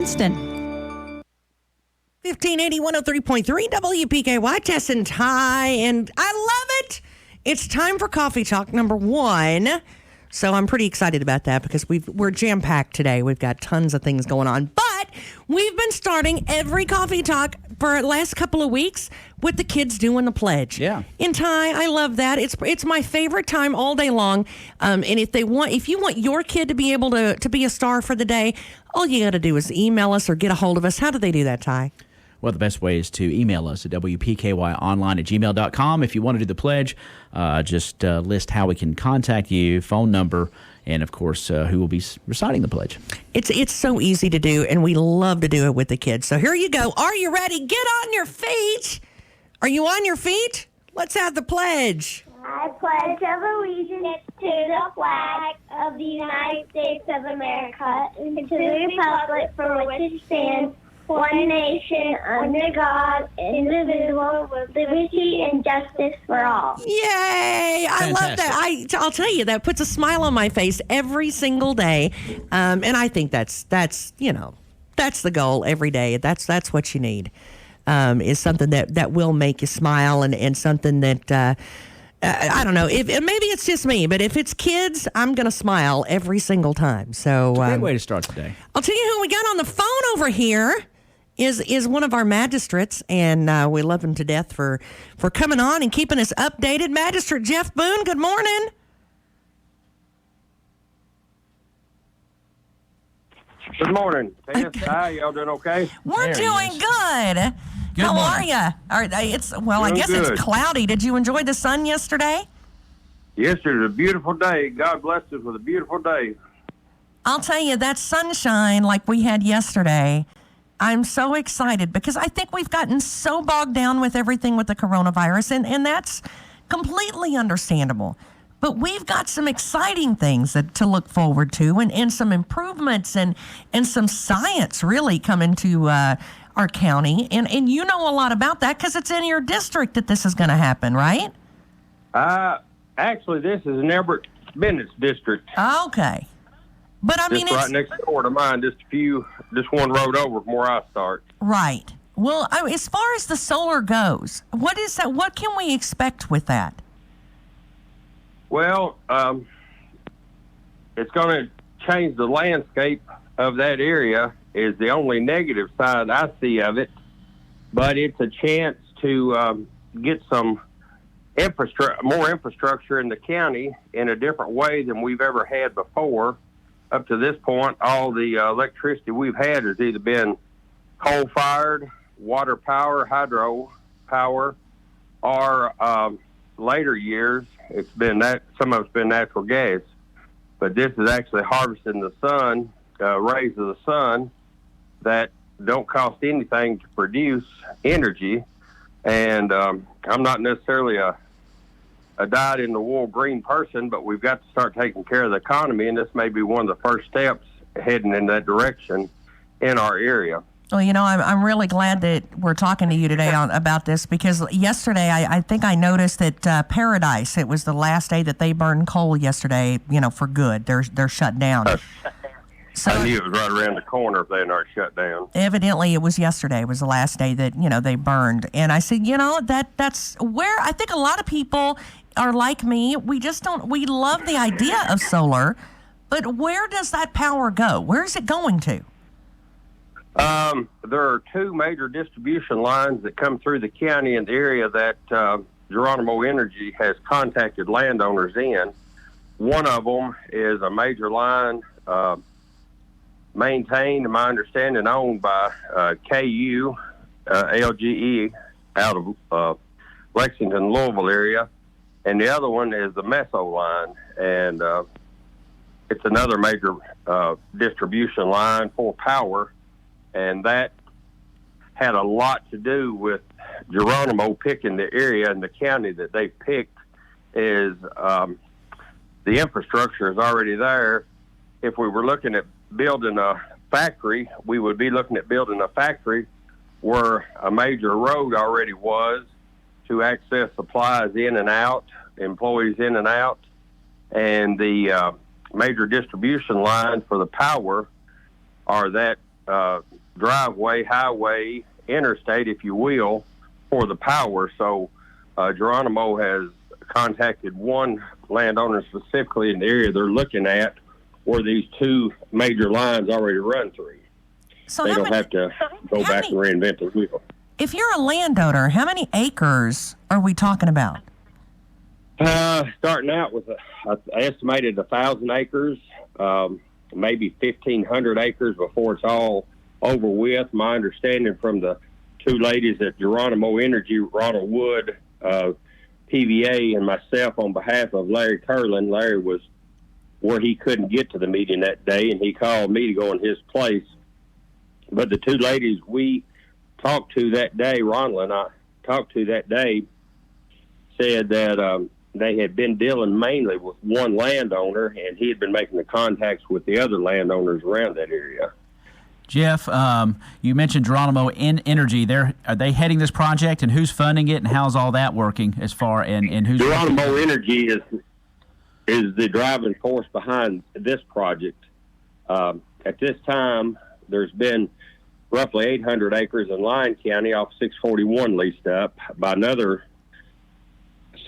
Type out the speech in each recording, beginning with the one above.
Winston. 1580 103.3 WPKY, Tess and Ty, and I love it. It's time for Coffee Talk number 1. So I'm pretty excited about that because we're jam-packed today. We've got tons of things going on. But we've been starting every Coffee Talk for the last couple of weeks with the kids doing the pledge. Yeah. And Ty, I love that. It's my favorite time all day long. And if you want your kid to be able to be a star for the day, all you got to do is email us or get a hold of us. How do they do that, Ty? Well, the best way is to email us at wpkyonline@gmail.com. If you want to do the pledge, just list how we can contact you, phone number, and, of course, who will be reciting the pledge. It's so easy to do, and we love to do it with the kids. So here you go. Are you ready? Get on your feet. Are you on your feet? Let's have the pledge. I pledge allegiance to the flag of the United States of America and to the republic for which it stands, one nation, under God, indivisible, with liberty and justice for all. Yay! I love that. I'll tell you, that puts a smile on my face every single day. And I think that's the goal every day. That's what you need, is something that will make you smile and something that, I don't know, if maybe it's just me, but if it's kids, I'm going to smile every single time. So It's a great way to start the day. I'll tell you who we got on the phone over here. Is one of our magistrates, and we love him to death for coming on and keeping us updated. Magistrate Jeff Boone, good morning. Good morning. Hi, y'all doing okay? We're doing good. How are you? I guess good. it's cloudy. Did you enjoy the sun yesterday? Yes, it was a beautiful day. God bless us with a beautiful day. I'll tell you, that sunshine like we had yesterday, I'm so excited because I think we've gotten so bogged down with everything with the coronavirus, and that's completely understandable. But we've got some exciting things to look forward to and some improvements and some science really coming to our county. And you know a lot about that because it's in your district that this is going to happen, right? Actually, this is in Everett Bennett's district. Okay. But I mean, it's right next door to mine, just one road over from where I start. Right. Well, as far as the solar goes, what is that? What can we expect with that? Well, it's going to change the landscape of that area is the only negative side I see of it. But it's a chance to get some more infrastructure in the county in a different way than we've ever had before. Up to this point, all the electricity we've had has either been coal-fired, water power, hydro power, or later years, it's been some of it's been natural gas. But this is actually harvesting the sun, rays of the sun that don't cost anything to produce energy. And I'm not necessarily a dyed-in-the-wool green person, but we've got to start taking care of the economy, and this may be one of the first steps heading in that direction in our area. Well, I'm really glad that we're talking to you today about this because yesterday I think I noticed that Paradise, it was the last day that they burned coal yesterday, for good. They're shut down. So, I knew it was right around the corner if they aren't shut down. Evidently, it was yesterday. It was the last day that, they burned. And I said, that's where I think a lot of people are like me. We love the idea of solar, but where does that power go? Where is it going to? There are two major distribution lines that come through the county in the area that Geronimo Energy has contacted landowners in. One of them is a major line maintained, to my understanding, owned by KU, LGE, out of Lexington, Louisville area. And the other one is the Meso line. And it's another major distribution line for power. And that had a lot to do with Geronimo picking the area and the county that they picked is the infrastructure is already there. If we were looking at building a factory, we would be looking at building a factory where a major road already was to access supplies in and out, employees in and out, and the major distribution line for the power are that driveway, highway, interstate, if you will, for the power. So Geronimo has contacted one landowner specifically in the area they're looking at where these two major lines already run through. So they don't have to go back and reinvent the wheel. If you're a landowner, how many acres are we talking about? Starting out with, I estimated 1,000 acres, maybe 1,500 acres before it's all over with. My understanding from the two ladies at Geronimo Energy, Ronald Wood, PVA, and myself on behalf of Larry Curlin. Larry was where he couldn't get to the meeting that day, and he called me to go in his place. But the two ladies we talked to that day, Ronald and I talked to that day, said that they had been dealing mainly with one landowner, and he had been making the contacts with the other landowners around that area. Jeff, you mentioned Geronimo Energy. Are they heading this project, and who's funding it, and how's all that working as far and who's Geronimo Energy is the driving force behind this project. At this time, there's been roughly 800 acres in Lyon County off 641 leased up by another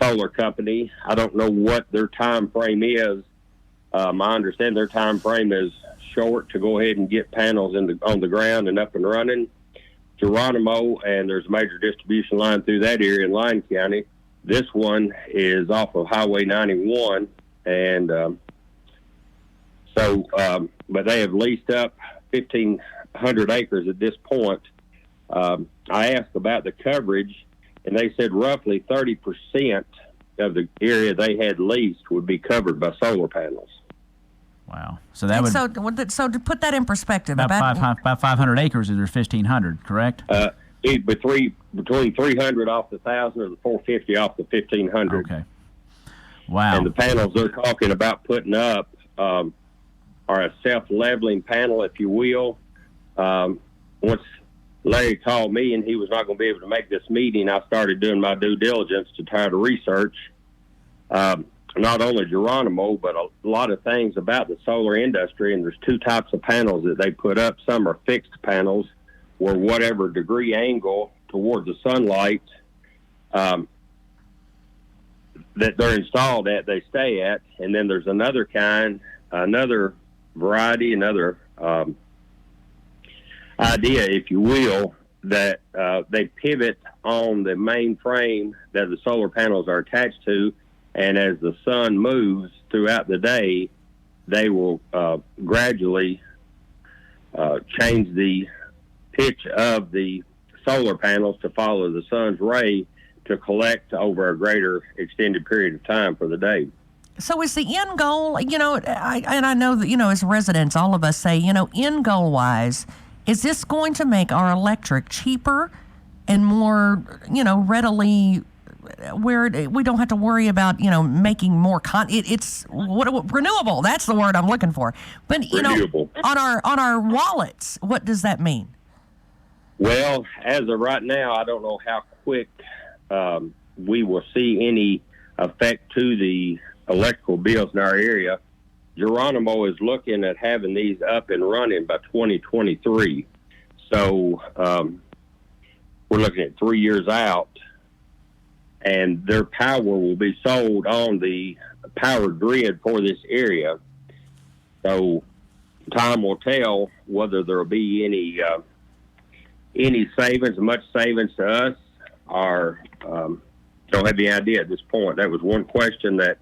solar company. I don't know what their time frame is. I understand their time frame is short to go ahead and get panels on the ground and up and running. Geronimo, and there's a major distribution line through that area in Lyon County. This one is off of Highway 91, and but they have leased up 1,500 acres at this point. I asked about the coverage, and they said roughly 30% of the area they had leased would be covered by solar panels. Wow! So that would so to put that in perspective, about 500 acres. There's 1,500, correct? Between 300 off the 1,000 and 450 off the 1,500. Okay. Wow! And the panels they're talking about putting up are a self-leveling panel, if you will. Once Larry called me and he was not going to be able to make this meeting, I started doing my due diligence to try to research not only Geronimo, but a lot of things about the solar industry. And there's two types of panels that they put up. Some are fixed panels where whatever degree angle towards the sunlight that they're installed at, they stay at. And then there's another kind, another variety, another idea, if you will, that they pivot on the main frame that the solar panels are attached to, and as the sun moves throughout the day, they will gradually change the pitch of the solar panels to follow the sun's ray to collect over a greater extended period of time for the day. So is the end goal, I know that, as residents, all of us say, end goal-wise, is this going to make our electric cheaper and more, readily, where we don't have to worry about, making more it's renewable. That's the word I'm looking for. But renewable. On our wallets, what does that mean? Well, as of right now, I don't know how quick we will see any effect to the electrical bills in our area. Geronimo is looking at having these up and running by 2023. So we're looking at 3 years out, and their power will be sold on the power grid for this area. So time will tell whether there will be any savings, much savings to us, or don't have any idea at this point. That was one question that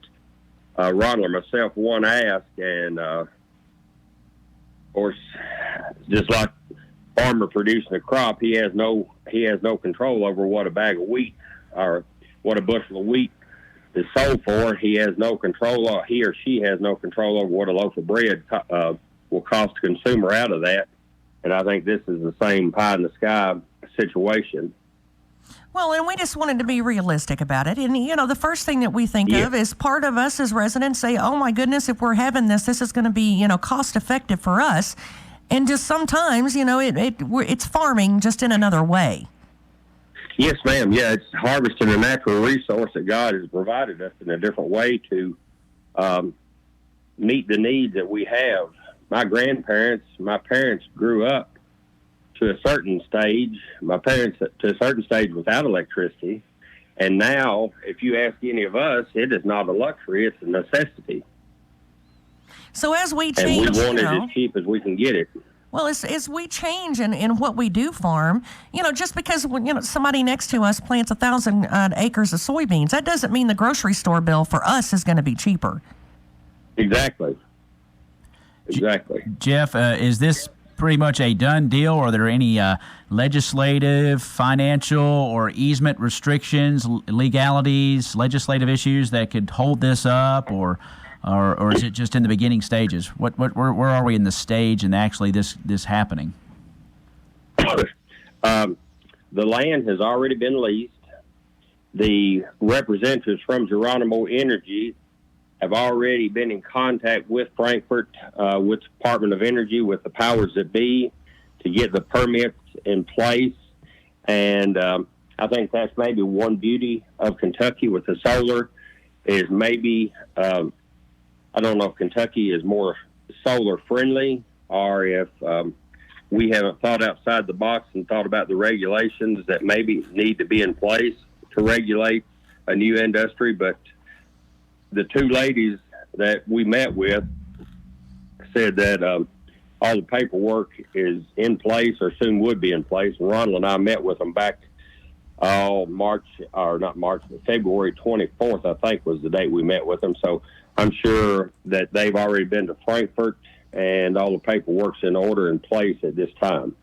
Ronald or myself asked, and of course, just like farmer producing a crop, he has no control over what a bag of wheat or what a bushel of wheat is sold for. He or she has no control over what a loaf of bread will cost the consumer out of that. And I think this is the same pie in the sky situation. Well, and we just wanted to be realistic about it. And, the first thing that we think of is part of us as residents say, oh, my goodness, if we're having this is going to be, cost effective for us. And just sometimes, it's farming just in another way. Yes, ma'am. Yeah, it's harvesting a natural resource that God has provided us in a different way to meet the needs that we have. My parents grew up to a certain stage, my parents to a certain stage without electricity. And now, if you ask any of us, it is not a luxury, it's a necessity. So as we change, and we want it as cheap as we can get it. Well, as we change in what we do farm, just because somebody next to us plants 1,000 acres of soybeans, that doesn't mean the grocery store bill for us is going to be cheaper. Exactly. Jeff, is this pretty much a done deal? Are there any legislative, financial, or easement restrictions, legalities, legislative issues that could hold this up, or is it just in the beginning stages? Where are we in the stage and actually this happening? The land has already been leased. The representatives from Geronimo Energy have already been in contact with Frankfort, with the Department of Energy, with the powers that be, to get the permits in place. And I think that's maybe one beauty of Kentucky with the solar is maybe, I don't know if Kentucky is more solar friendly or if we haven't thought outside the box and thought about the regulations that maybe need to be in place to regulate a new industry. But the two ladies that we met with said that all the paperwork is in place or soon would be in place. Ronald and I met with them back February 24th, I think was the date we met with them. So I'm sure that they've already been to Frankfort and all the paperwork's in order in place at this time.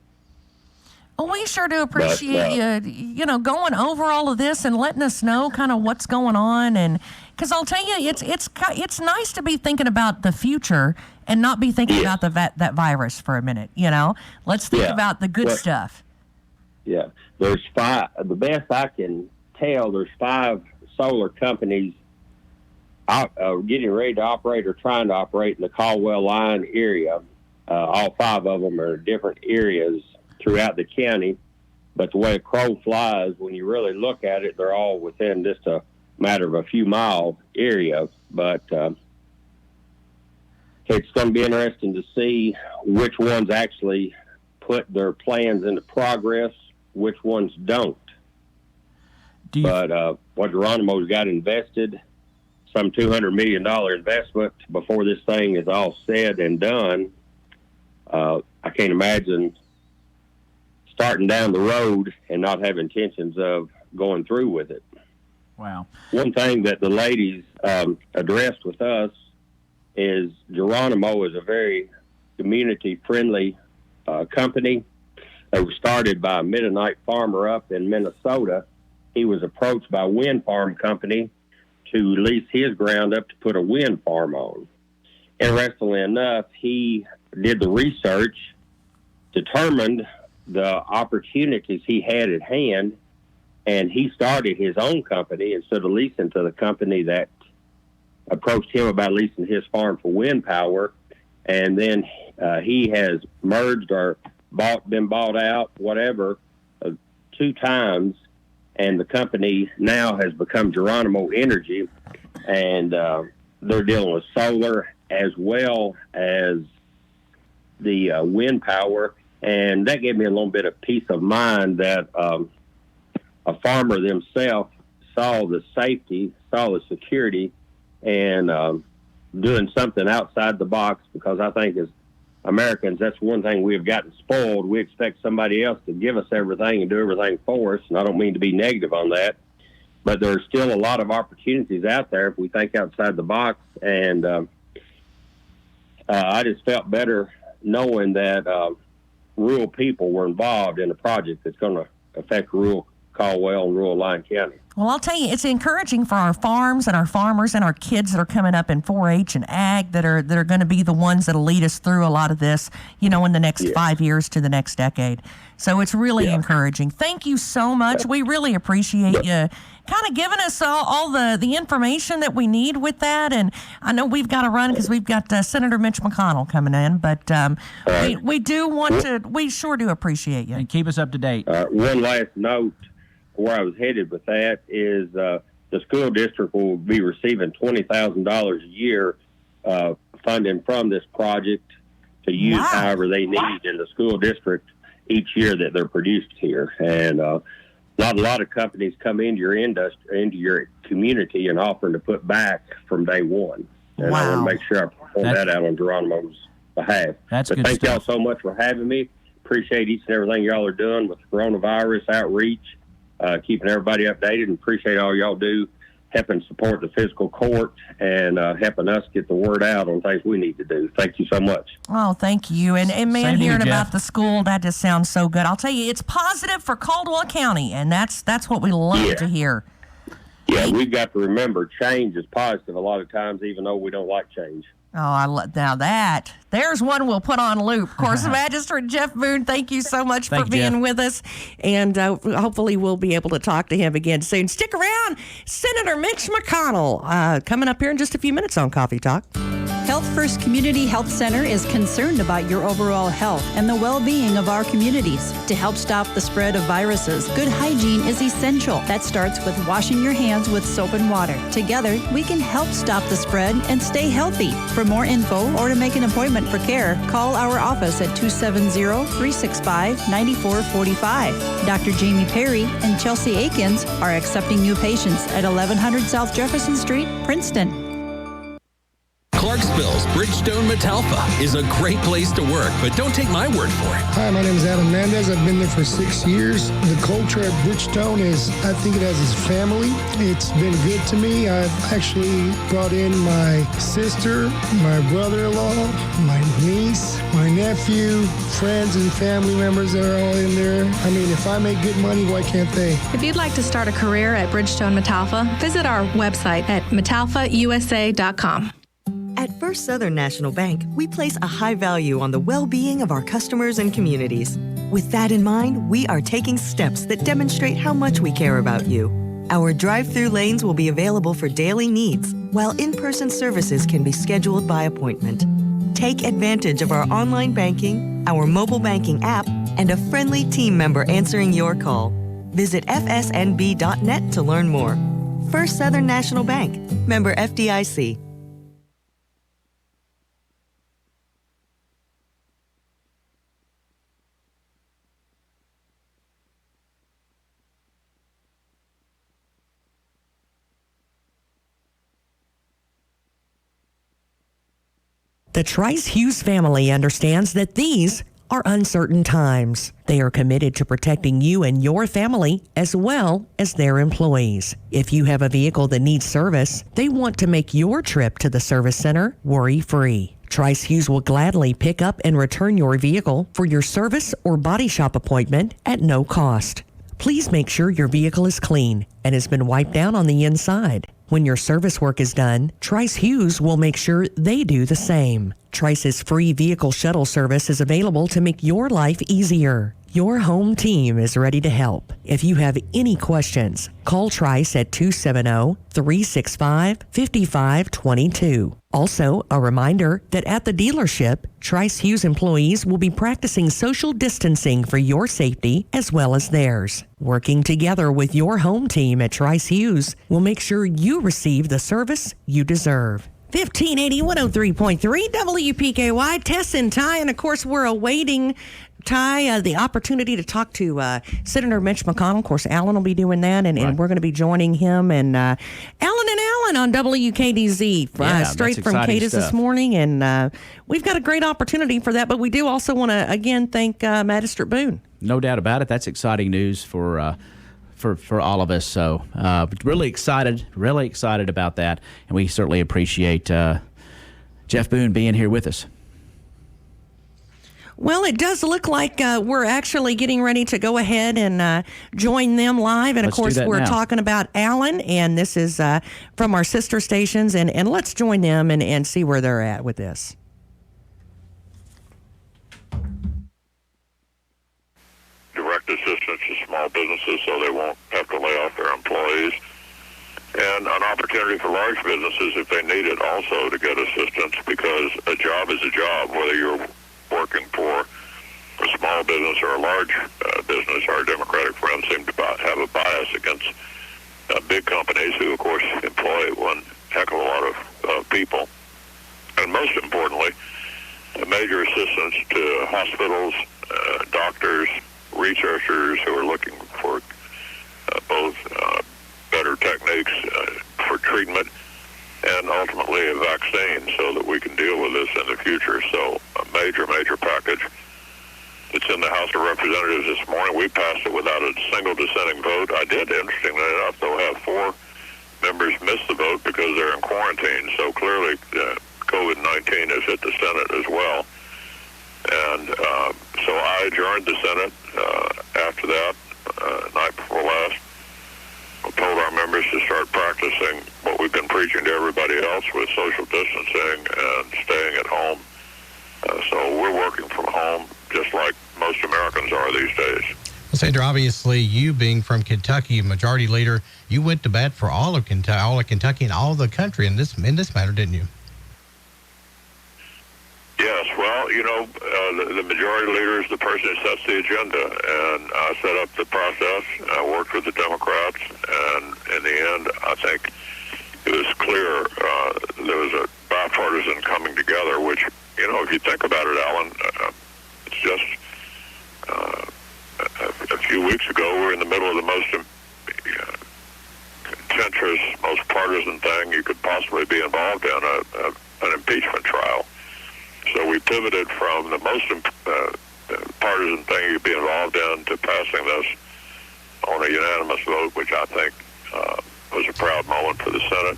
Well, we sure do appreciate you, going over all of this and letting us know kind of what's going on. And because I'll tell you, it's nice to be thinking about the future and not be thinking about that virus for a minute. Let's think about the good stuff. Yeah, there's 5. The best I can tell, there's 5 solar companies getting ready to operate or trying to operate in the Caldwell line area. All 5 of them are in different areas throughout the county, but the way a crow flies, when you really look at it, they're all within just a matter of a few mile area. But it's going to be interesting to see which ones actually put their plans into progress, which ones don't. But what Geronimo's got invested, some $200 million investment before this thing is all said and done, I can't imagine starting down the road and not have intentions of going through with it. Wow. One thing that the ladies addressed with us is Geronimo is a very community-friendly company. It was started by a Mennonite farmer up in Minnesota. He was approached by a wind farm company to lease his ground up to put a wind farm on. Interestingly enough, he did the research, determined the opportunities he had at hand, and he started his own company instead of leasing to the company that approached him about leasing his farm for wind power. And then he has merged or been bought out, whatever, 2 times, and the company now has become Geronimo Energy, and they're dealing with solar as well as the wind power. And that gave me a little bit of peace of mind that a farmer themselves saw the safety, saw the security, and doing something outside the box, because I think as Americans, that's one thing we have gotten spoiled. We expect somebody else to give us everything and do everything for us, and I don't mean to be negative on that, but there's still a lot of opportunities out there if we think outside the box. And I just felt better knowing that rural people were involved in a project that's going to affect rural Caldwell and rural Lyon County. Well, I'll tell you, it's encouraging for our farms and our farmers and our kids that are coming up in 4-H and ag that are going to be the ones that'll lead us through a lot of this, in the next 5 years to the next decade. So it's really encouraging. Thank you so much. We really appreciate you kind of giving us all the information that we need with that. And I know we've got to run because we've got Senator Mitch McConnell coming in, but we sure do appreciate you. And keep us up to date. One last note. Where I was headed with that is the school district will be receiving $20,000 a year funding from this project to use however they need in the school district. each year that they're produced here. And not a lot of companies come into your industry, into your community, and offering to put back from day one. And I want to make sure I point that out on Geronimo's behalf. That's but good thank stuff. y'all so much for having me. Appreciate each and everything y'all are doing with the coronavirus outreach, keeping everybody updated, and appreciate all y'all do helping support the physical court and helping us get the word out on things we need to do. Thank you so much. Oh, thank you. And man, Same to you, hearing Jeff. about the school, that just sounds so good. I'll tell you, it's positive for Caldwell County, and that's what we love to hear. Yeah, we've got to remember change is positive a lot of times, even though we don't like change. Oh, now there's one we'll put on loop. Of course, Magistrate Jeff Boone, thank you so much for being with us. And hopefully we'll be able to talk to him again soon. Stick around. Senator Mitch McConnell coming up here in just a few minutes on Coffee Talk. Health First Community Health Center is concerned about your overall health and the well-being of our communities. To help stop the spread of viruses, good hygiene is essential. That starts with washing your hands with soap and water. Together, we can help stop the spread and stay healthy. For more info or to make an appointment for care, call our office at 270-365-9445. Dr. Jamie Perry and Chelsea Akins are accepting new patients at 1100 South Jefferson Street, Princeton. Clarksville's Bridgestone Metalfa is a great place to work, but don't take my word for it. Hi, my name is Adam Mendez. I've been there for 6 years. The culture at Bridgestone is, I think it has its family. It's been good to me. I've actually brought in my sister, my brother-in-law, my niece, my nephew, friends and family members that are all in there. I mean, if I make good money, why can't they? If you'd like to start a career at Bridgestone Metalfa, visit our website at metalfausa.com. At First Southern National Bank, we place a high value on the well-being of our customers and communities. With that in mind, we are taking steps that demonstrate how much we care about you. Our drive-through lanes will be available for daily needs, while in-person services can be scheduled by appointment. Take advantage of our online banking, our mobile banking app, and a friendly team member answering your call. Visit fsnb.net to learn more. First Southern National Bank, member FDIC. The Trice-Hughes family understands that these are uncertain times. They are committed to protecting you and your family as well as their employees. If you have a vehicle that needs service, they want to make your trip to the service center worry-free. Trice-Hughes will gladly pick up and return your vehicle for your service or body shop appointment at no cost. Please make sure your vehicle is clean and has been wiped down on the inside. When your service work is done, Trice-Hughes will make sure they do the same. Trice's free vehicle shuttle service is available to make your life easier. Your home team is ready to help. If you have any questions, call Trice at 270-365-5522. Also, a reminder that at the dealership, Trice-Hughes employees will be practicing social distancing for your safety as well as theirs. Working together with your home team at Trice-Hughes will make sure you receive the service you deserve. 1580 103.3 WPKY, Tess and Ty, and of course we're awaiting Ty, the opportunity to talk to Senator Mitch McConnell. Of course, Alan will be doing that, and we're going to be joining him and Alan on WKDZ, straight from Cadiz this morning. And we've got a great opportunity for that, but we do also want to, again, thank Magistrate Boone. No doubt about it. That's exciting news for all of us. So really excited about that. And we certainly appreciate Jeff Boone being here with us. Well, it does look like we're actually getting ready to go ahead and join them live. And, of course, we're talking about Alan, and this is from our sister stations. And let's join them and see where they're at with this. Direct assistance to small businesses so they won't have to lay off their employees. And an opportunity for large businesses, if they need it, also to get assistance, because a job is a job, whether you're working for a small business or a large business. Our Democratic friends seem to have a bias against big companies who, of course, employ one heck of a lot of people. And most importantly, a major assistance to hospitals, doctors, researchers who are looking for both better techniques for treatment and ultimately a vaccine so that we can deal with this in the future. So a major package. It's in the House of Representatives this morning. We passed it without a single dissenting vote. I did, interestingly enough, though, have 4 members miss the vote because they're in quarantine. So clearly COVID-19 has hit the Senate as well. And so I adjourned the Senate after that, night before last. I told our members to start practicing what we've been preaching to everybody else with social distancing and staying at home. So we're working from home just like most Americans are these days. Well, Senator, obviously, you being from Kentucky, majority leader, you went to bat for all of Kentucky and all of the country in this matter, didn't you? Yes, well, you know, the majority leader is the person who sets the agenda, and I set up the process. I worked with the Democrats, and in the end, I think it was clear there was a bipartisan coming together, which, you know, if you think about it, Alan, it's just a few weeks ago, we were in the middle of the most contentious, most partisan thing you could possibly be involved in, an impeachment trial. So we pivoted from the most partisan thing you'd be involved in to passing this on a unanimous vote, which I think was a proud moment for the Senate.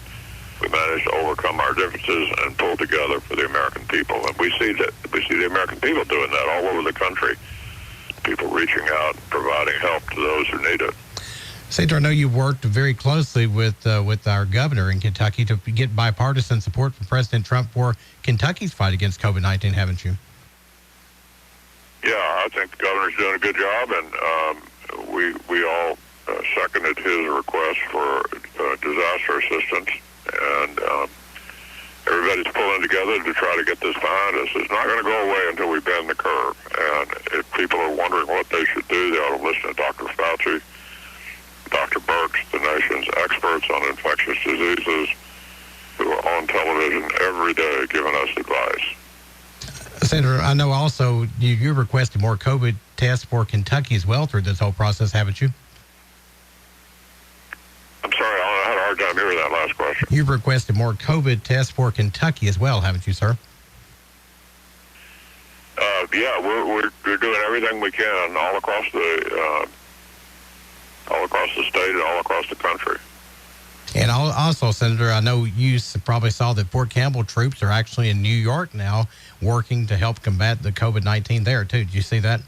We managed to overcome our differences and pull together for the American people. And we see the American people doing that all over the country. People reaching out, providing help to those who need it. Senator, I know you worked very closely with our governor in Kentucky to get bipartisan support from President Trump for Kentucky's fight against COVID-19, haven't you? Yeah, I think the governor's doing a good job, and we all seconded his request for disaster assistance, and everybody's pulling together to try to get this behind us. It's not going to go away until we bend the curve, and if people are wondering what they should do, they ought to listen to Dr. Fauci, Dr. Birx, the nation's experts on infectious diseases, who are on television every day giving us advice. Senator, I know also you requested more COVID tests for Kentucky as well through this whole process, haven't you? I'm sorry, I had a hard time hearing that last question. You've requested more COVID tests for Kentucky as well, haven't you, sir? Yeah, we're doing everything we can all across the state and all across the country. And also, Senator, I know you probably saw that Fort Campbell troops are actually in New York now working to help combat the COVID-19 there, too. Did you see that?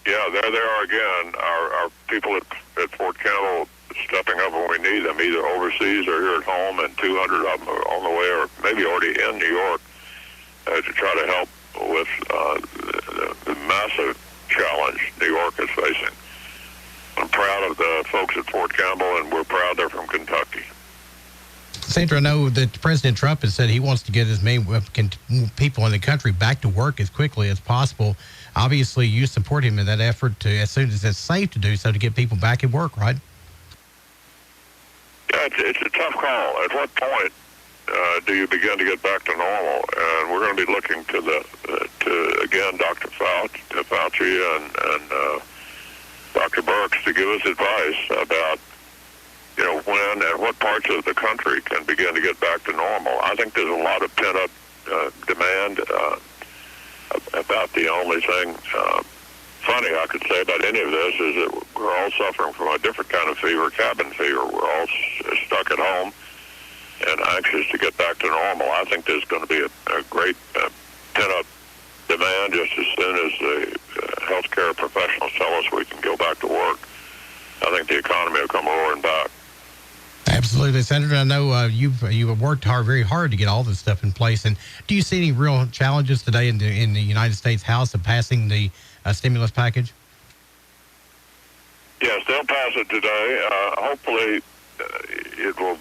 Yeah, there they are again. Our people at Fort Campbell stepping up when we need them, either overseas or here at home, and 200 of them are on the way or maybe already in New York to try to help with the massive challenge New York is facing. I'm proud of the folks at Fort Campbell, and we're proud they're from Kentucky. Senator, I know that President Trump has said he wants to get as many people in the country back to work as quickly as possible. Obviously, you support him in that effort to, as soon as it's safe to do so, to get people back at work, right? Yeah, it's a tough call. At what point do you begin to get back to normal? And we're going to be looking to again, Dr. Fauci and Dr. Birx to give us advice about, you know, when and what parts of the country can begin to get back to normal. I think there's a lot of pent-up demand. About the only thing funny I could say about any of this is that we're all suffering from a different kind of fever, cabin fever. We're all stuck at home and anxious to get back to normal. I think there's going to be a great pent-up demand just as soon as the healthcare professionals tell us we can go back to work. I think the economy will come roaring back. Absolutely, Senator. I know you've worked very hard to get all this stuff in place. And do you see any real challenges today in the United States House of passing the stimulus package? Yes, they'll pass it today. Hopefully, it will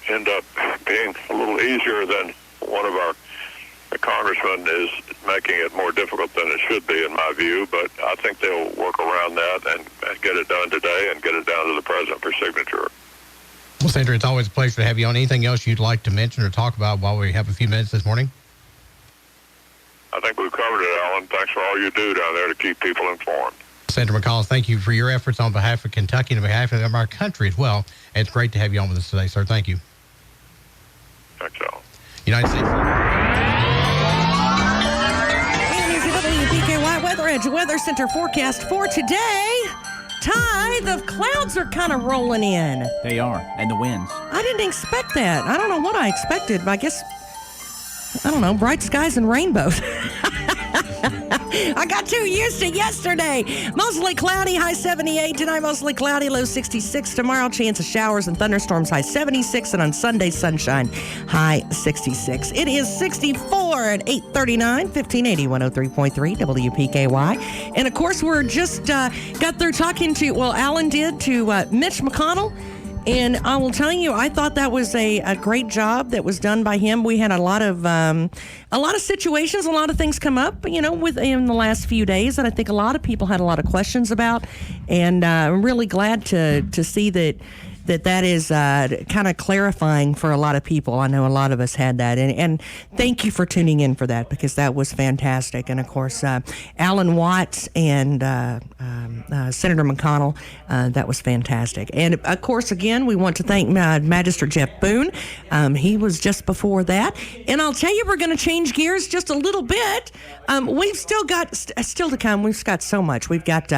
end up being a little easier than one of our congressmen is making it more difficult than it should be, in my view. But I think they'll work around that and get it done today and get it down to the president for signature. Well, Senator, it's always a pleasure to have you on. Anything else you'd like to mention or talk about while we have a few minutes this morning? I think we've covered it, Alan. Thanks for all you do down there to keep people informed. Senator McConnell, thank you for your efforts on behalf of Kentucky and on behalf of our country as well. It's great to have you on with us today, sir. Thank you. Thanks, Alan. United States. And here's the WPKY Weather Edge Weather Center forecast for today. Ty, the clouds are kind of rolling in. They are, and the winds. I didn't expect that. I don't know what I expected, but I guess, I don't know, bright skies and rainbows. I got too used to yesterday. Mostly cloudy, high 78. Tonight, mostly cloudy, low 66. Tomorrow, chance of showers and thunderstorms, high 76. And on Sunday, sunshine, high 66. It is 64 at 8:39, 1580, 103.3 WPKY. And of course, we're just got through talking to, well, Alan did, to Mitch McConnell. And I will tell you, I thought that was a great job that was done by him. We had a lot of situations, a lot of things come up, within the last few days that I think a lot of people had a lot of questions about. And I'm really glad to see that is kind of clarifying for a lot of people. I know a lot of us had that. And thank you for tuning in for that, because that was fantastic. And, of course, Alan Watts and Senator McConnell, that was fantastic. And, of course, again, we want to thank Magistrate Jeff Boone. He was just before that. And I'll tell you, we're going to change gears just a little bit. We've still got, still to come, we've got so much. We've got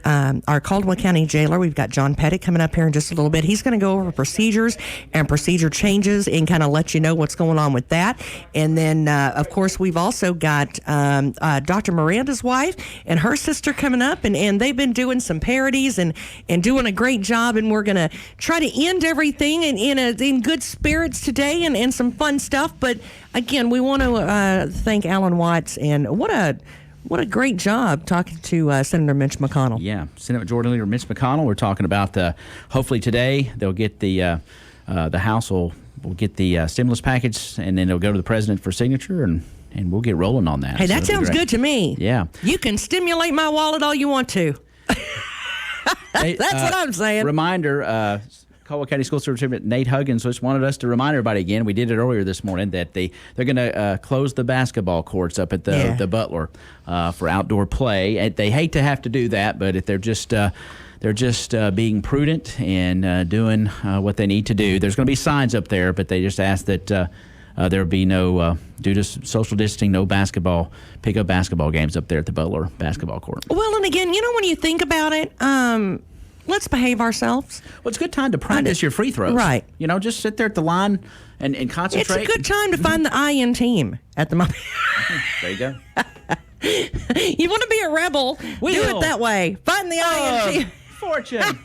our Caldwell County jailer. We've got John Pettit coming up here in just a little bit. He's going to go over procedures and procedure changes and kind of let you know what's going on with that. And then, of course, we've also got Dr. Miranda's wife and her sister coming up, and they've been doing some parodies and doing a great job. And we're going to try to end everything in good spirits today and some fun stuff. But again, we want to thank Alan Watts, and what a great job talking to Senator Mitch McConnell. Yeah, Senate Majority Leader Mitch McConnell. We're talking about hopefully today they'll get the House will get the stimulus package, and then it'll go to the president for signature, and we'll get rolling on that. Hey, that sounds good to me. Yeah. You can stimulate my wallet all you want to. Hey, That's what I'm saying. Reminder, Caldwell County School Superintendent Nate Huggins just wanted us to remind everybody again, we did it earlier this morning, that they're going to close the basketball courts up at the Butler for outdoor play. They hate to have to do that, but if they're just being prudent and doing what they need to do. There's going to be signs up there, but they just ask that there be no, due to social distancing, no pickup basketball games up there at the Butler basketball court. Well, and again, when you think about it, let's behave ourselves. Well, it's a good time to practice your free throws. Right. Just sit there at the line and concentrate. It's a good time to find the I in team at the moment. There you go. You want to be a rebel, do it that way. Find the I in team. Fortune.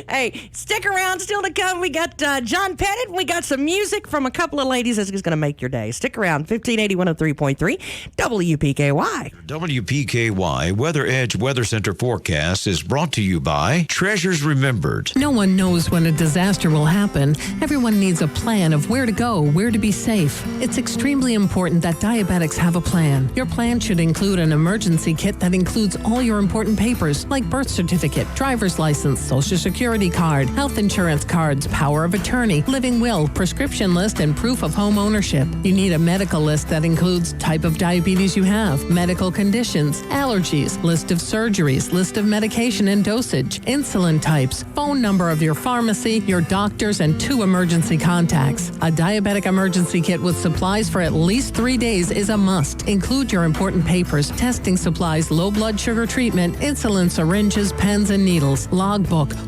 Hey, stick around. Still to come, we got John Pettit. We got some music from a couple of ladies that's going to make your day. Stick around. 1580 103.3 WPKY. WPKY Weather Edge Weather Center forecast is brought to you by Treasures Remembered. No one knows when a disaster will happen. Everyone needs a plan of where to go, where to be safe. It's extremely important that diabetics have a plan. Your plan should include an emergency kit that includes all your important papers like birth certificate, driver's license, Social Security card, health insurance cards, power of attorney, living will, prescription list, and proof of home ownership. You need a medical list that includes type of diabetes you have, medical conditions, allergies, list of surgeries, list of medication and dosage, insulin types, phone number of your pharmacy, your doctors, and 2 emergency contacts. A diabetic emergency kit with supplies for at least 3 days is a must. Include your important papers, testing supplies, low blood sugar treatment, insulin syringes, pens, and needles, logbook,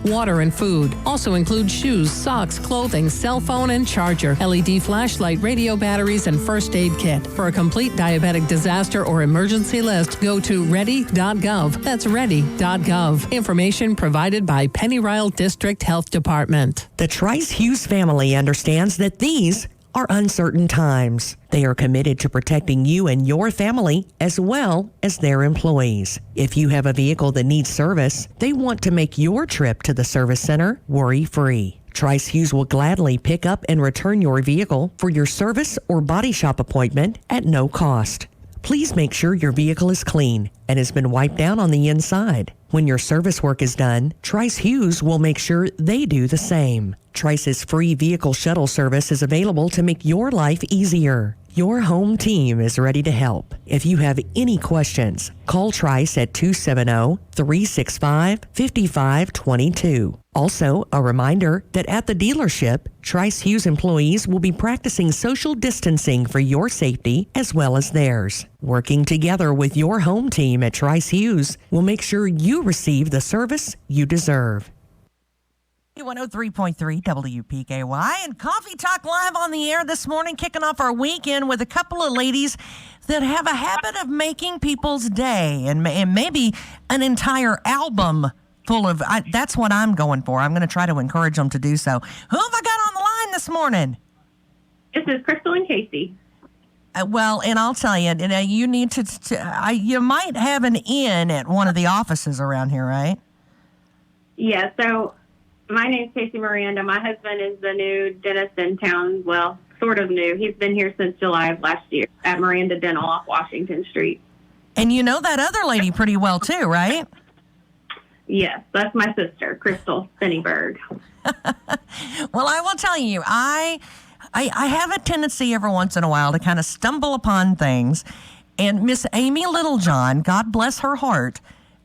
water, and food. Also include shoes, socks, clothing, cell phone and charger, LED flashlight, radio batteries, and first aid kit. For a complete diabetic disaster or emergency list, go to ready.gov. That's ready.gov. Information provided by Pennyrile District Health Department. The Trice Hughes family understands that these are uncertain times. They are committed to protecting you and your family as well as their employees. If you have a vehicle that needs service, they want to make your trip to the service center worry-free. Trice Hughes will gladly pick up and return your vehicle for your service or body shop appointment at no cost. Please make sure your vehicle is clean and has been wiped down on the inside. When your service work is done, Trice Hughes will make sure they do the same. Trice's free vehicle shuttle service is available to make your life easier. Your home team is ready to help. If you have any questions, call Trice at 270-365-5522. Also, a reminder that at the dealership, Trice Hughes employees will be practicing social distancing for your safety as well as theirs. Working together with your home team at Trice Hughes will make sure you receive the service you deserve. 103.3 WPKY and Coffee Talk Live on the air this morning, kicking off our weekend with a couple of ladies that have a habit of making people's day and maybe an entire album full of, that's what I'm going for. I'm going to try to encourage them to do so. Who have I got on the line this morning? This is Krystal and Kasey. Well, and I'll tell you, you need you might have an in at one of the offices around here, right? Yeah, so my name's Kasey Miranda. My husband is the new dentist in town. Well, sort of new. He's been here since July of last year at Miranda Dental off Washington Street. And you know that other lady pretty well, too, right? Yes, that's my sister, Krystal Spenneberg. Well, I will tell you, I have a tendency every once in a while to kind of stumble upon things. And Miss Amy Littlejohn, God bless her heart,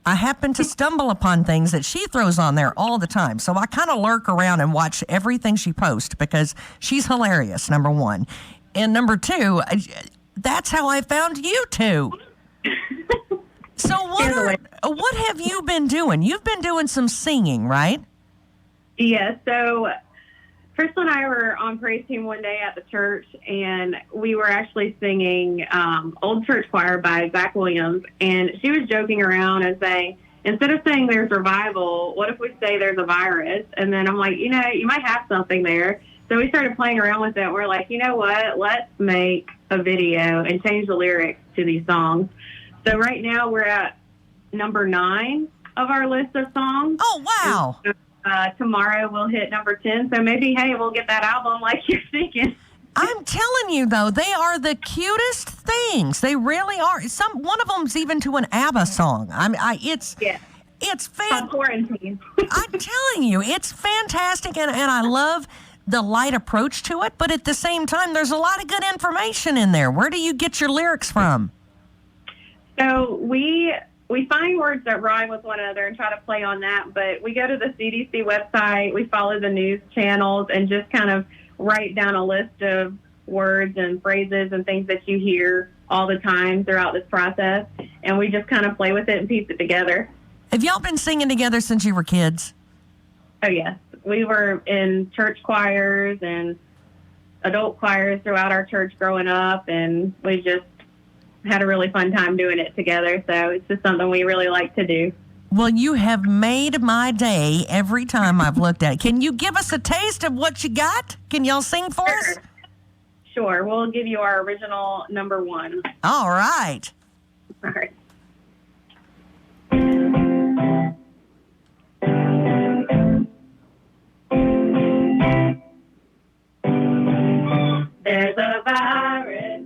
I happen to stumble upon things that she throws on there all the time. So I kind of lurk around and watch everything she posts because she's hilarious, number one. And number two, that's how I found you two. So what have you been doing? You've been doing some singing, right? Yeah, so Krystal and I were on praise team one day at the church, and we were actually singing Old Church Choir by Zach Williams, and she was joking around and saying, instead of saying there's revival, what if we say there's a virus? And then I'm like, you might have something there. So we started playing around with it. We're like, you know what? Let's make a video and change the lyrics to these songs. So right now we're at number 9 of our list of songs. Oh, wow. And, tomorrow we'll hit number 10. So maybe, hey, we'll get that album like you're thinking. I'm telling you, though, they are the cutest things. They really are. One of them's even to an ABBA song. It's quarantine. I'm telling you, it's fantastic, and I love the light approach to it. But at the same time, there's a lot of good information in there. Where do you get your lyrics from? So we find words that rhyme with one another and try to play on that, but we go to the CDC website, we follow the news channels, and just kind of write down a list of words and phrases and things that you hear all the time throughout this process, and we just kind of play with it and piece it together. Have y'all been singing together since you were kids? Oh, yes. We were in church choirs and adult choirs throughout our church growing up, and we just had a really fun time doing it together. So it's just something we really like to do. Well, you have made my day every time I've looked at it. Can you give us a taste of what you got? Can y'all sing for us? Sure. We'll give you our original number 1. All right. All right. There's a virus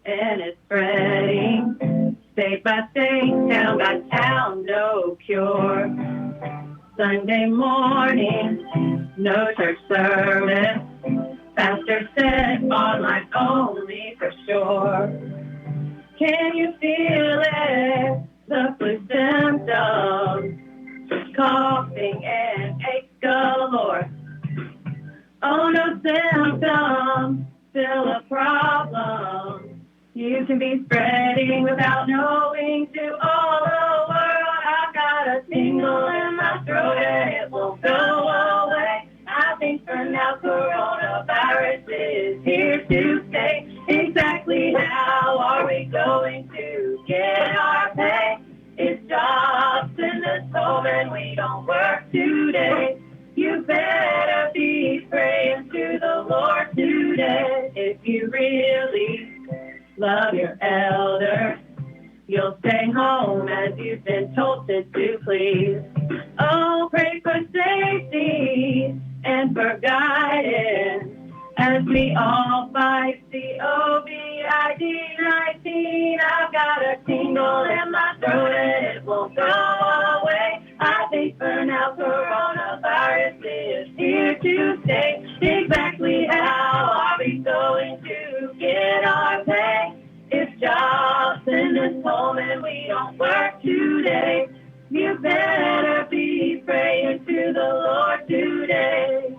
and it's spreading, state by state, town by town, no cure. Sunday morning, no church service, pastor said online only for sure. Can you feel it? The flu symptoms, coughing and aches galore. Oh, no symptoms, still a problem. You can be spreading without knowing to all the world. I've got a tingle in my throat and it won't go away. I think for now coronavirus is here to stay. Exactly how are we going to get our pay? It's jobs in the store and we don't work today. You better be praying to the Lord today. If you really love your elders, you'll stay home as you've been told to do, please. Oh, pray for safety and for guidance as we all fight COVID-19. I've got a tingle in my throat and it won't go away. I think for now coronavirus is here to stay. Exactly how are we going to get our You better be praying to the Lord today.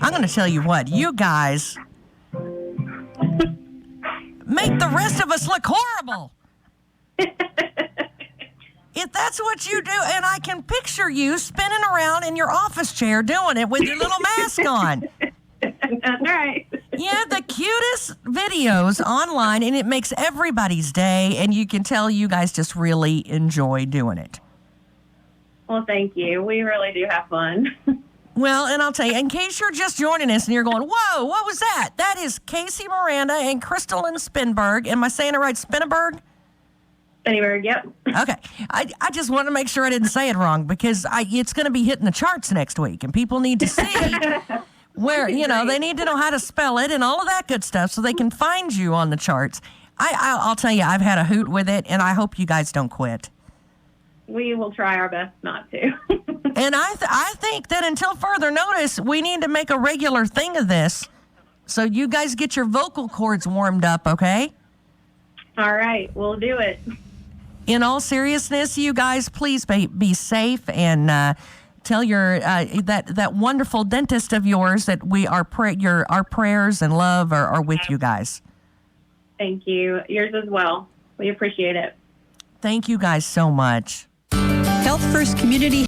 I'm going to tell you what, you guys make the rest of us look horrible. If that's what you do, and I can picture you spinning around in your office chair doing it with your little mask on. That's right. You have the cutest videos online, and it makes everybody's day, and you can tell you guys just really enjoy doing it. Well, thank you. We really do have fun. Well, and I'll tell you, in case you're just joining us and you're going, whoa, what was that? That is Kasey, Miranda, and Krystal in Spenneberg. Am I saying it right, Spenneberg? Spenneberg, yep. Okay. I just want to make sure I didn't say it wrong because it's going to be hitting the charts next week, and people need to see where, they need to know how to spell it and all of that good stuff so they can find you on the charts. I'll tell you, I've had a hoot with it, and I hope you guys don't quit. We will try our best not to. And I think that until further notice, we need to make a regular thing of this so you guys get your vocal cords warmed up, okay? All right, we'll do it. In all seriousness, you guys, please be safe and tell your that wonderful dentist of yours that our prayers and love are with you guys. Thank you. Yours as well. We appreciate it. Thank you guys so much. Health First Community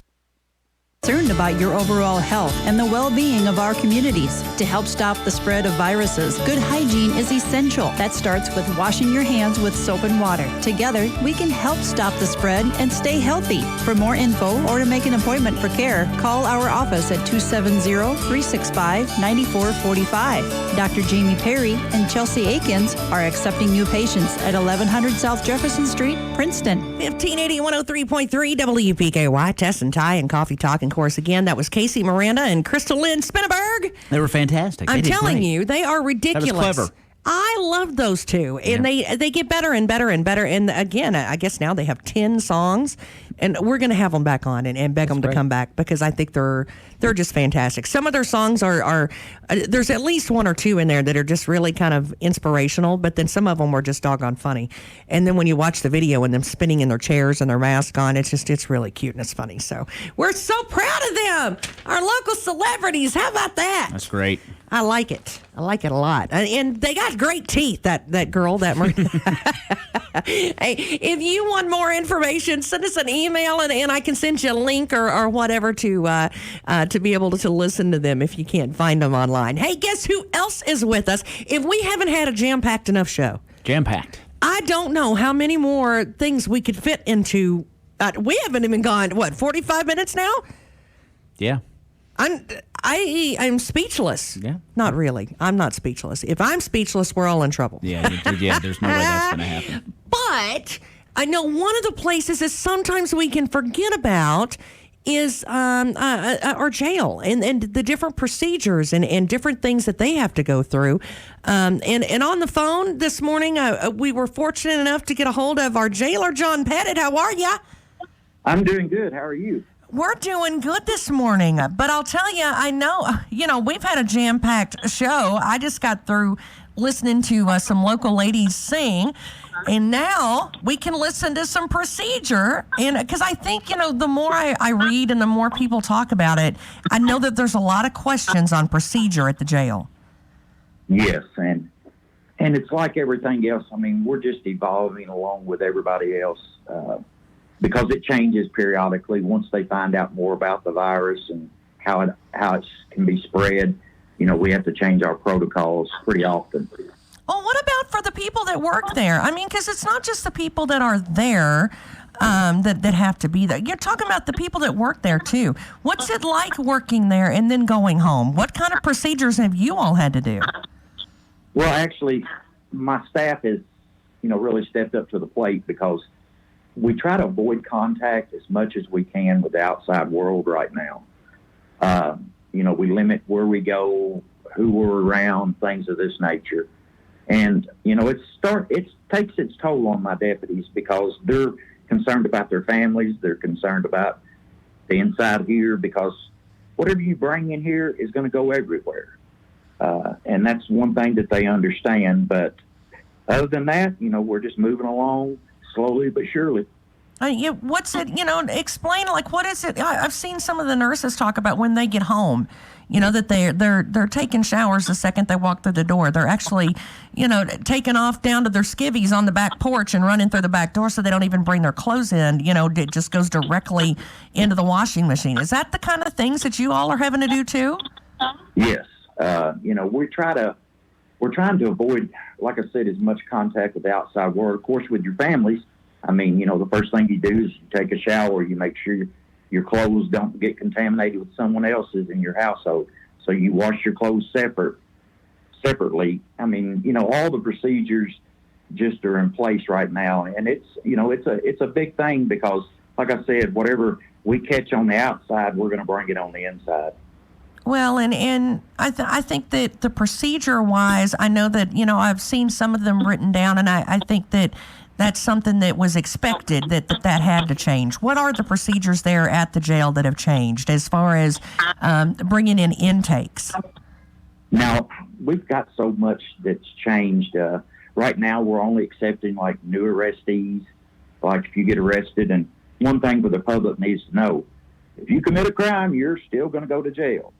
concerned about your overall health and the well-being of our communities. To help stop the spread of viruses, good hygiene is essential. That starts with washing your hands with soap and water. Together, we can help stop the spread and stay healthy. For more info or to make an appointment for care, call our office at 270-365-9445. Dr. Jamie Perry and Chelsea Akins are accepting new patients at 1100 South Jefferson Street, Princeton. 1580 103.3 WPKY, Tess and Ty and Coffee Talk. And of course, again, that was Kasey, Miranda, and Krystal in Spenneberg. They were fantastic. I'm telling you, they are ridiculous. That was clever. I love those two, and they get better and better and better. And again, I guess now they have 10 songs, and we're going to have them back on and beg them to come back because I think they're just fantastic. Some of their songs are there's at least one or two in there that are just really kind of inspirational, but then some of them were just doggone funny. And then when you watch the video and them spinning in their chairs and their mask on, it's really cute and it's funny. So we're so proud of them, our local celebrities. How about that? That's great. I like it. I like it a lot. And they got great teeth, that girl, that Miranda. Hey, if you want more information, send us an email and I can send you a link or whatever to be able to listen to them if you can't find them online. Hey, guess who else is with us? If we haven't had a jam-packed enough show. Jam-packed. I don't know how many more things we could fit into. We haven't even gone, 45 minutes now? Yeah. I'm speechless. Yeah. Not really. I'm not speechless. If I'm speechless, we're all in trouble. Yeah, there's no way that's going to happen. But I know one of the places that sometimes we can forget about is our jail and the different procedures and different things that they have to go through. And on the phone this morning, we were fortunate enough to get a hold of our jailer, John Pettit. How are you? I'm doing good. How are you? We're doing good this morning, but I'll tell you, I know, we've had a jam-packed show. I just got through listening to some local ladies sing, and now we can listen to some procedure. And because I think, the more I read and the more people talk about it, I know that there's a lot of questions on procedure at the jail. Yes, and it's like everything else. I mean, we're just evolving along with everybody else. Because it changes periodically once they find out more about the virus and how it can be spread. We have to change our protocols pretty often. Oh, what about for the people that work there? I mean, because it's not just the people that are there that have to be there. You're talking about the people that work there, too. What's it like working there and then going home? What kind of procedures have you all had to do? Well, actually, my staff has, really stepped up to the plate because we try to avoid contact as much as we can with the outside world right now. We limit where we go, who we're around, things of this nature. And, it takes its toll on my deputies because they're concerned about their families. They're concerned about the inside here because whatever you bring in here is going to go everywhere. And that's one thing that they understand. But other than that, we're just moving along. slowly but surely. What's it, explain, like, what is it? I've seen some of the nurses talk about when they get home, that they're taking showers the second they walk through the door. They're actually, taking off down to their skivvies on the back porch and running through the back door so they don't even bring their clothes in. It just goes directly into the washing machine. Is that the kind of things that you all are having to do too? Yes. We're trying to avoid, like I said, as much contact with the outside world. Of course, with your families, the first thing you do is you take a shower. You make sure your clothes don't get contaminated with someone else's in your household. So you wash your clothes separately. All the procedures just are in place right now. And it's a big thing because, like I said, whatever we catch on the outside, we're going to bring it on the inside. Well, and I think that the procedure-wise, I know that, I've seen some of them written down, and I think that that's something that was expected, that had to change. What are the procedures there at the jail that have changed as far as bringing in intakes? Now, we've got so much that's changed. Right now, we're only accepting, like, new arrestees, like if you get arrested. And one thing for the public needs to know, if you commit a crime, you're still going to go to jail.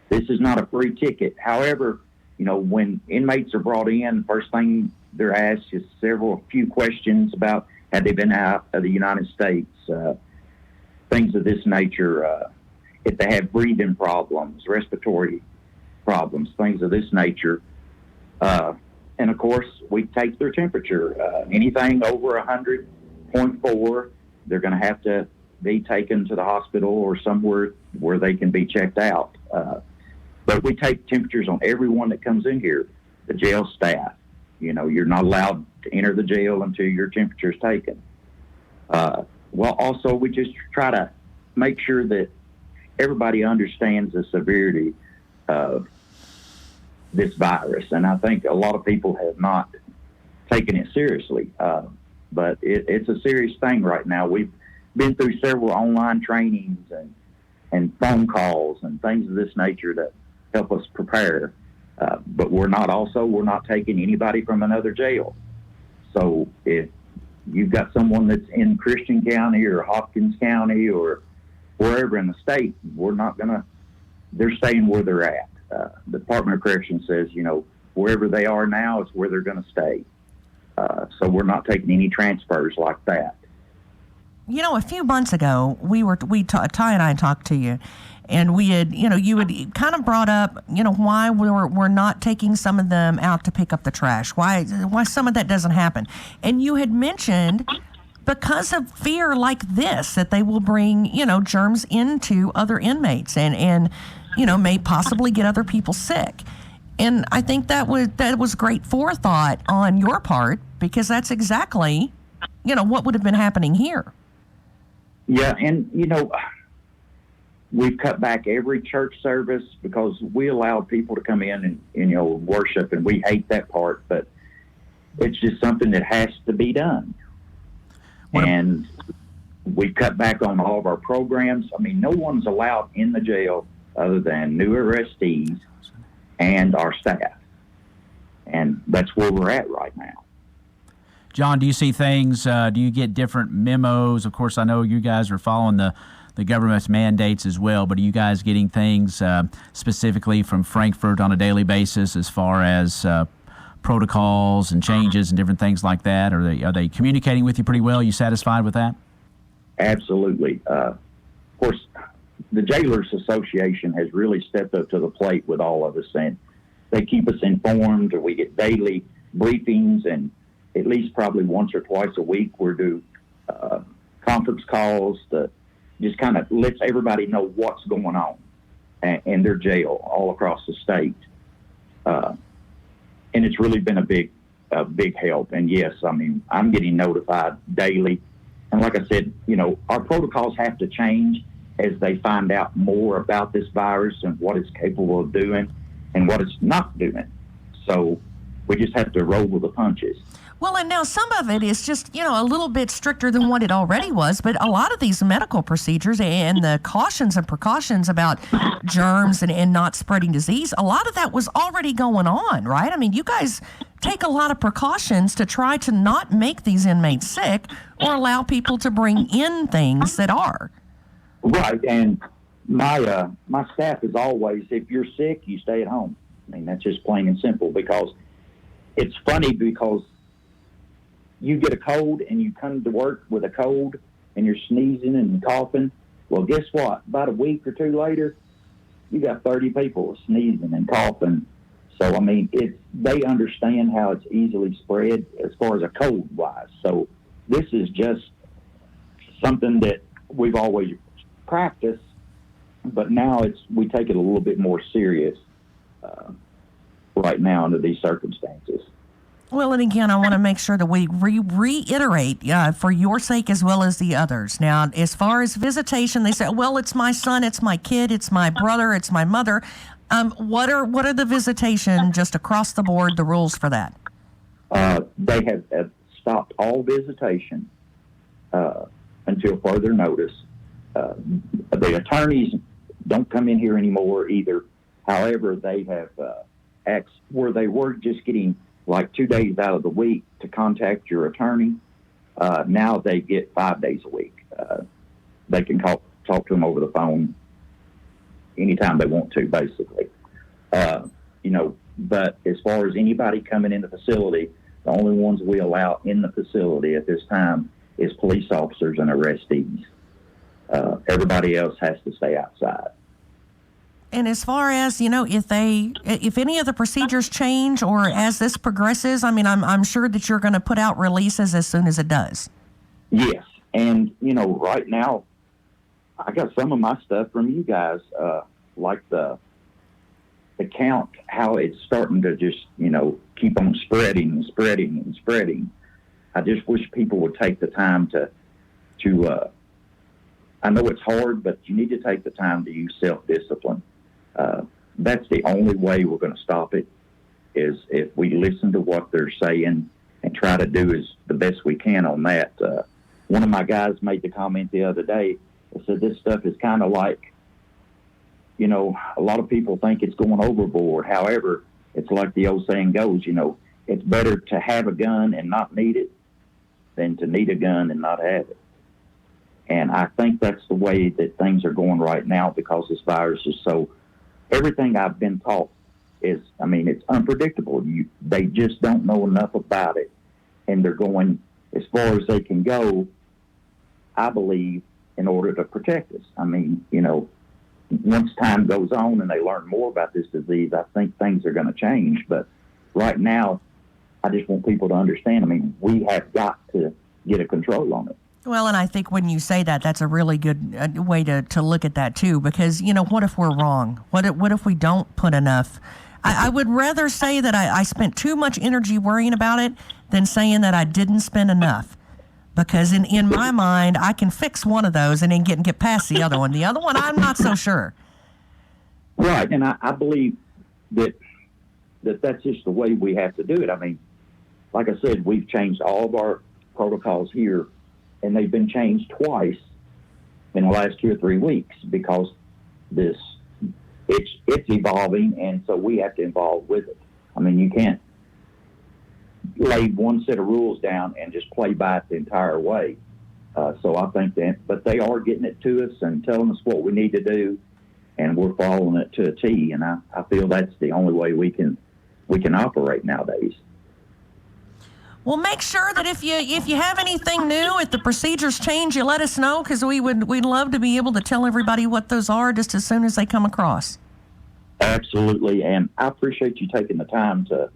This is not a free ticket. However, when inmates are brought in, first thing they're asked is few questions about had they been out of the United States, things of this nature. If they have breathing problems, respiratory problems, things of this nature. And of course, we take their temperature. Anything over 100.4, they're going to have to be taken to the hospital or somewhere where they can be checked out. But we take temperatures on everyone that comes in here, the jail staff. You're not allowed to enter the jail until your temperature is taken. Also, we just try to make sure that everybody understands the severity of this virus. And I think a lot of people have not taken it seriously. But it's a serious thing right now. We've been through several online trainings and phone calls and things of this nature to help us prepare. But we're not taking anybody from another jail. So if you've got someone that's in Christian County or Hopkins County or wherever in the state, they're staying where they're at. The Department of Corrections says, wherever they are now is where they're going to stay. So we're not taking any transfers like that. A few months ago, Ty and I talked to you, and we had, you had kind of brought up, why we're not taking some of them out to pick up the trash, why some of that doesn't happen. And you had mentioned because of fear like this, that they will bring, germs into other inmates and may possibly get other people sick. And I think that was great forethought on your part, because that's exactly, what would have been happening here. Yeah, and, we've cut back every church service because we allow people to come in and worship, and we hate that part, but it's just something that has to be done. And we've cut back on all of our programs. No one's allowed in the jail other than new arrestees and our staff. And that's where we're at right now. John, do you see things, do you get different memos? Of course, I know you guys are following the government's mandates as well, but are you guys getting things specifically from Frankfurt on a daily basis as far as protocols and changes and different things like that? Are they communicating with you pretty well? Are you satisfied with that? Absolutely. Of course, the Jailers Association has really stepped up to the plate with all of us, and they keep us informed. We get daily briefings, and at least probably once or twice a week we're do conference calls that just kind of lets everybody know what's going on in their jail all across the state. And it's really been a big help. And yes, I'm getting notified daily. And like I said, our protocols have to change as they find out more about this virus and what it's capable of doing and what it's not doing. So we just have to roll with the punches. Well, and now some of it is just, a little bit stricter than what it already was, but a lot of these medical procedures and the cautions and precautions about germs and not spreading disease, a lot of that was already going on, right? I mean, you guys take a lot of precautions to try to not make these inmates sick or allow people to bring in things that are. Right, and my staff is always, if you're sick, you stay at home. I mean, that's just plain and simple, because it's funny because you get a cold and you come to work with a cold and you're sneezing and coughing. Well, guess what? About a week or two later, you got 30 people sneezing and coughing. So, I mean, they understand how it's easily spread as far as a cold wise. So this is just something that we've always practiced, but now we take it a little bit more serious right now under these circumstances. Well, and again, I want to make sure that we reiterate for your sake as well as the others. Now, as far as visitation, they say, well, it's my son, it's my kid, it's my brother, it's my mother. What are the visitation, just across the board, the rules for that? They have stopped all visitation until further notice. The attorneys don't come in here anymore either. However, they have acts where they were just getting like 2 days out of the week to contact your attorney. Now they get 5 days a week. They can talk to them over the phone anytime they want to, basically. But as far as anybody coming in the facility, the only ones we allow in the facility at this time is police officers and arrestees. Everybody else has to stay outside. And as far as, if any of the procedures change or as this progresses, I mean, I'm sure that you're going to put out releases as soon as it does. Yes. And, right now, I got some of my stuff from you guys, like the count, how it's starting to just, keep on spreading and spreading and spreading. I just wish people would take the time to I know it's hard, but you need to take the time to use self-discipline. That's the only way we're going to stop it, is if we listen to what they're saying and try to do is the best we can on that. One of my guys made the comment the other day. I said, this stuff is kind of like, a lot of people think it's going overboard. However, it's like the old saying goes, it's better to have a gun and not need it than to need a gun and not have it. And I think that's the way that things are going right now, because this virus is so, everything I've been taught is, it's unpredictable. They just don't know enough about it. And they're going as far as they can go, I believe, in order to protect us. Once time goes on and they learn more about this disease, I think things are going to change. But right now, I just want people to understand, we have got to get a control on it. Well, and I think when you say that, that's a really good way to look at that, too, because, what if we're wrong? What if we don't put enough? I would rather say that I spent too much energy worrying about it than saying that I didn't spend enough. Because in my mind, I can fix one of those and then get past the other one. The other one, I'm not so sure. Right, and I believe that's just the way we have to do it. Like I said, we've changed all of our protocols here, and they've been changed twice in the last 2 or 3 weeks, because it's evolving, and so we have to evolve with it. You can't lay one set of rules down and just play by it the entire way. So I think that, but they are getting it to us and telling us what we need to do, and we're following it to a T. And I feel that's the only way we can operate nowadays. Well, make sure that if you have anything new, if the procedures change, you let us know, because we'd love to be able to tell everybody what those are just as soon as they come across. Absolutely, and I appreciate you taking the time to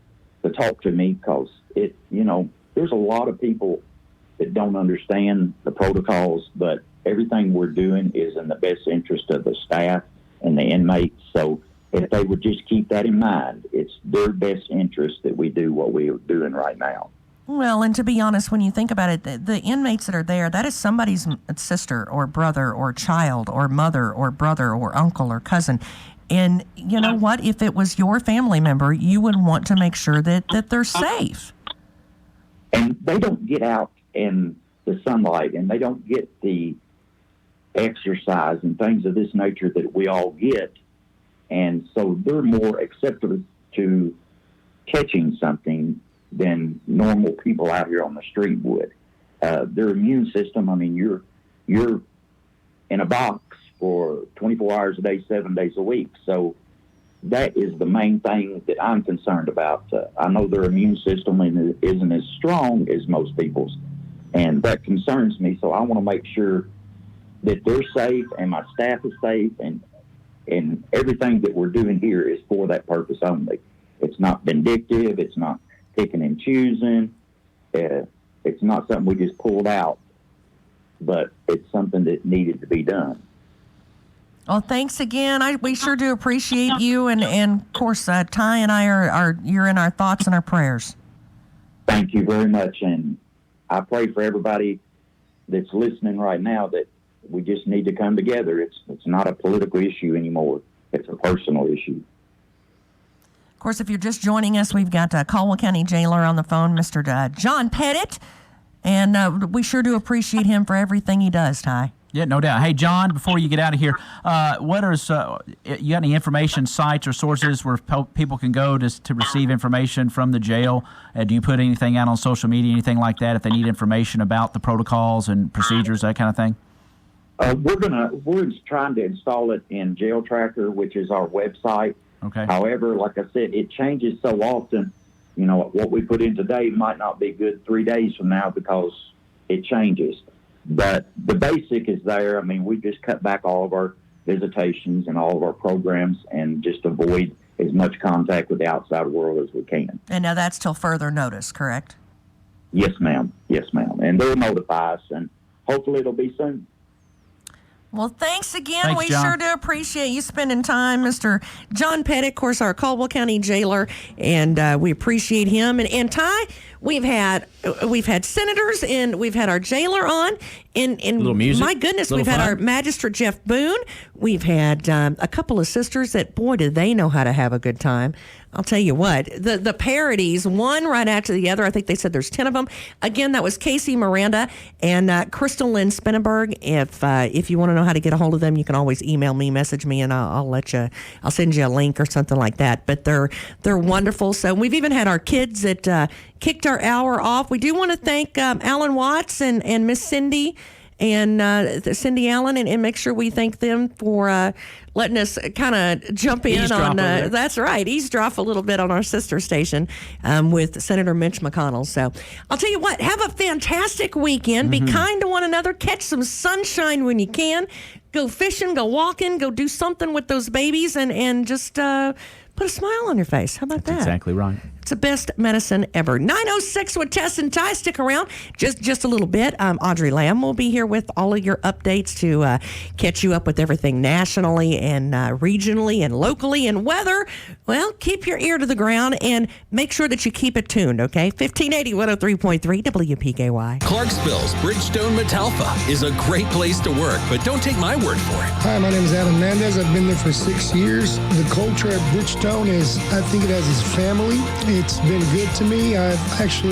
talk to me, because there's a lot of people that don't understand the protocols, but everything we're doing is in the best interest of the staff and the inmates. So if they would just keep that in mind, it's their best interest that we do what we are doing right now. Well, and to be honest, when you think about it, the inmates that are there, that is somebody's sister or brother or child or mother or brother or uncle or cousin. And you know what? If it was your family member, you would want to make sure that they're safe. And they don't get out in the sunlight, and they don't get the exercise and things of this nature that we all get. And so they're more acceptable to catching something than normal people out here on the street would. Their immune system, I mean, you're in a box for 24 hours a day, 7 days a week. So that is the main thing that I'm concerned about. I know their immune system isn't as strong as most people's, and that concerns me. So I want to make sure that they're safe and my staff is safe, and everything that we're doing here is for that purpose only. It's not vindictive. It's not picking and choosing. It's not something we just pulled out, but it's something that needed to be done. Well, thanks again. We sure do appreciate you, and of course, Ty and I are you're in our thoughts and our prayers. Thank you very much, and I pray for everybody that's listening right now that we just need to come together. It's not a political issue anymore. It's a personal issue. Of course, if you're just joining us, we've got Caldwell County Jailer on the phone, Mr. John Pettit, and we sure do appreciate him for everything he does, Ty. Yeah, no doubt. Hey, John, before you get out of here, what are you got any information, sites or sources where people can go to receive information from the jail? Do you put anything out on social media, anything like that, if they need information about the protocols and procedures, that kind of thing? We're trying to install it in Jail Tracker, which is our website. Okay. However, like I said, it changes so often. You know, what we put in today might not be good 3 days from now because it changes. But the basic is there. I mean, we just cut back all of our visitations and all of our programs and just avoid as much contact with the outside world as we can. And now that's till further notice, correct? Yes, ma'am. Yes, ma'am. And they'll notify us, and hopefully it'll be soon. Well, thanks again. Thanks, we John. sure do appreciate you spending time, Mr. John Pettit, of course, our Caldwell County Jailer, and we appreciate him. And Ty, we've had senators, and we've had our jailer on, and little music, my goodness, we've fun. had our Magistrate Jeff Boone. We've had a couple of sisters that, boy, do they know how to have a good time. I'll tell you what, the parodies, one right after the other. I think they said there's 10 of them. Again, that was Kasey, Miranda, and Krystal and Spenneberg. If you want to know how to get a hold of them, you can always email me, message me, and I'll send you a link or something like that. But they're wonderful. So we've even had our kids that kicked our hour off. We do want to thank Alan Watts and Miss Cindy and Cindy Allen, and make sure we thank them for letting us kind of jump in on. That's right, eavesdrop a little bit on our sister station with Senator Mitch McConnell. So I'll tell you what, have a fantastic weekend. Be kind to one another. Catch some sunshine when you can. Go fishing, go walking, go do something with those babies, and just put a smile on your face. How about that? Exactly right. It's the best medicine ever. 9:06 with Tess and Ty. Stick around just a little bit. Audrey Lamb will be here with all of your updates to catch you up with everything nationally and regionally and locally and weather. Well, keep your ear to the ground and make sure that you keep it tuned, okay? 1580 103.3 WPKY. Clarksville's Bridgestone Metalfa is a great place to work, but don't take my word for it. Hi, my name is Adam Mendez. I've been there for 6 years. The culture at Bridgestone is, I think it has its family. It's been good to me. I've actually